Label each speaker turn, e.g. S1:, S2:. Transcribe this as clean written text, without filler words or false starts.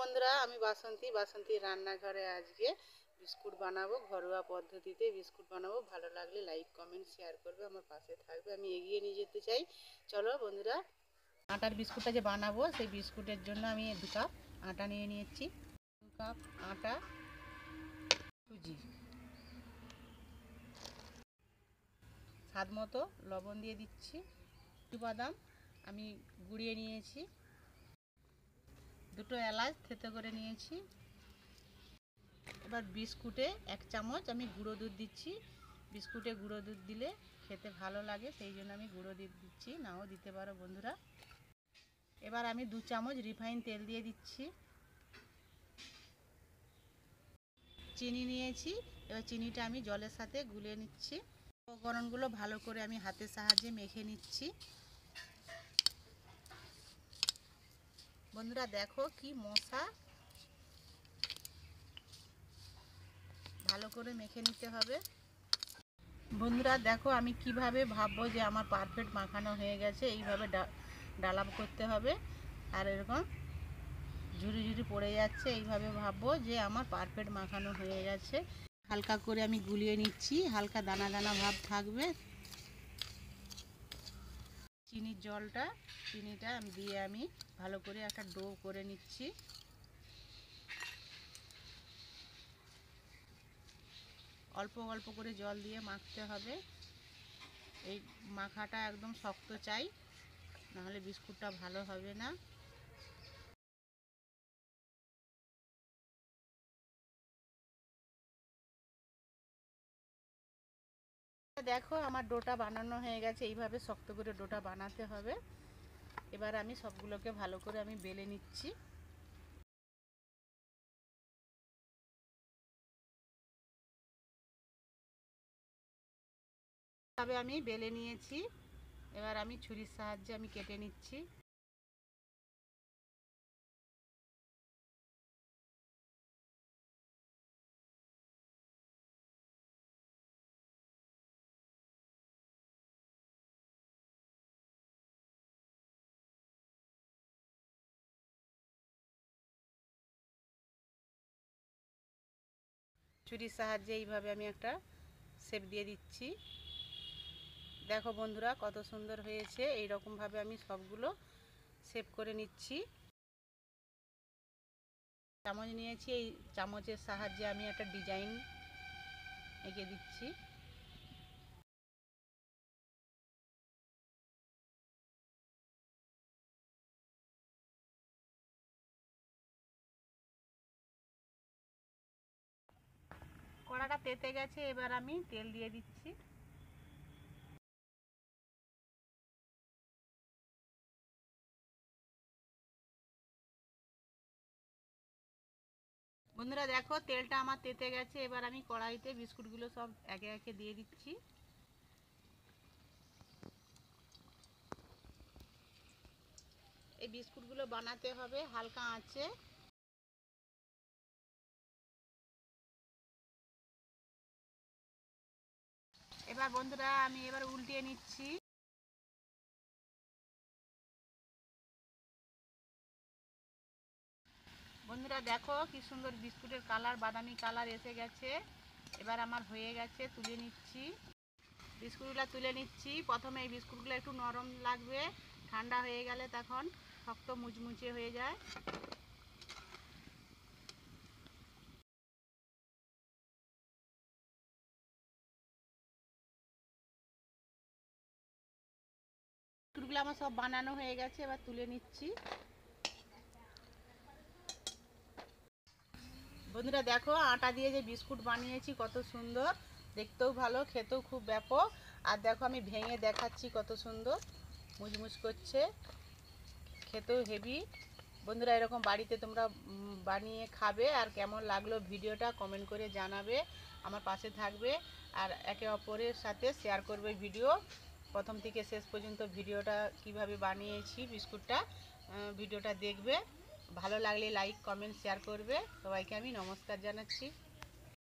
S1: বন্ধুরা, আমি বাসন্তী রান্নাঘরে আজকে বিস্কুট বানাবো। ঘরোয়া পদ্ধতিতে বিস্কুট বানাবো। ভালো লাগলে লাইক কমেন্ট শেয়ার করবে, আমার পাশে থাকবে। আমি এগিয়ে নিয়ে যেতে চাই। চলো বন্ধুরা, আটার বিস্কুটটা যে বানাবো সেই বিস্কুটের জন্য আমি 2 কাপ আটা নিয়ে নিয়েছি। 2 কাপ আটা, সুজি, স্বাদ মতো লবণ দিয়ে দিচ্ছি। বাদাম আমি গুঁড়িয়ে নিয়েছি। 2টো এলাচ থেতো করে নিয়েছি। এবার বিস্কুটে 1 চামচ আমি গুঁড়ো দুধ দিচ্ছি। বিস্কুটে গুঁড়ো দুধ দিলে খেতে ভালো লাগে, সেই জন্য আমি গুঁড়ো দুধ দিচ্ছি, নাও দিতে পারো বন্ধুরা। এবার আমি 2 চামচ রিফাইন তেল দিয়ে দিচ্ছি। চিনি নিয়েছি, এবার চিনিটা আমি জলের সাথে গুলে নিচ্ছি। উপকরণগুলো ভালো করে আমি হাতের সাহায্যে মেখে নিচ্ছি। বন্ধুরা দেখো কি মশা, ভালো করে মেখে নিতে হবে। বন্ধুরা দেখো আমি কিভাবে ভাববো যে আমার পারফেক্ট মাখানো হয়ে গেছে। এইভাবে ডালাপ করতে হবে, আর এরকম ঝুরি ঝুরি পড়ে যাচ্ছে, এইভাবে ভাববো যে আমার পারফেক্ট মাখানো হয়ে গেছে। হালকা করে আমি গুলিয়ে নিচ্ছি, হালকা দানা দানা ভাব থাকবে। চিনিটা দিয়ে আমি ভালো করে একটা ডো করে নিচ্ছি। অল্প অল্প করে জল দিয়ে মাখতে হবে। এই মাখাটা একদম শক্ত চাই, নাহলে বিস্কুটটা ভালো হবে না। দেখো আমার ডোটা বানানো হয়ে গেছে। এইভাবে শক্ত করে ডোটা বানাতে হবে। এবার আমি সবগুলোকে ভালো করে আমি বেলে নিচ্ছি। তবে আমি বেলে নিয়েছি। এবার আমি ছুরির সাহায্যে আমি কেটে নিচ্ছি। ছুরির সাহায্যে এইভাবে আমি একটা শেপ দিয়ে দিচ্ছি। দেখো বন্ধুরা কত সুন্দর হয়েছে। এই রকম ভাবে আমি সবগুলো শেপ করে নিচ্ছি। চামচ নিয়েছি, এই চামচের সাহায্যে আমি একটা ডিজাইন এঁকে দিচ্ছি। কড়াটা তেতে গেছে, এবার আমি তেল দিয়ে দিচ্ছি। বন্ধুরা দেখো তেলটা আমার তেতে গেছে। এবার আমি কড়াইতে বিস্কুটগুলো সব একে একে দিয়ে দিচ্ছি। এই বিস্কুটগুলো বানাতে হবে হালকা আঁচে। এবার বন্ধুরা আমি উল্টিয়ে নিচ্ছি। বন্ধুরা দেখো কি সুন্দর বিস্কুটের কালার, বাদামি কালার এসে গেছে। এবার আমার হয়ে গেছে, তুলে নিচ্ছি। বিস্কুটগুলো তুলে নিচ্ছি। প্রথমে এই বিস্কুটগুলো একটু নরম লাগবে, ঠান্ডা হয়ে গেলে তখন শক্ত মুচমুচে হয়ে যায়। বিস্কুটগুলো আমার সব বানানো হয়ে গেছে, এবার তুলে নিচ্ছি। বন্ধুরা দেখো আটা দিয়ে যে বিস্কুট বানিয়েছি কত সুন্দর, দেখতেও ভালো, খেতেও খুব ব্যাপক। আর দেখো আমি ভেঙে দেখাচ্ছি কত সুন্দর মুচমুচ করছে, খেতেও হেভি। বন্ধুরা এরকম বাড়িতে তোমরা বানিয়ে খাবে, আর কেমন লাগলো ভিডিওটা কমেন্ট করে জানাবে, আমার পাশে থাকবে, আর একে অপরের সাথে শেয়ার করবে ভিডিও। প্রথম থেকে শেষ পর্যন্ত ভিডিওটা কিভাবে বানিয়েছি বিস্কুটটা, ভিডিওটা দেখবে। ভালো লাগলে লাইক কমেন্ট শেয়ার করবে। সবাইকে আমি নমস্কার জানাচ্ছি।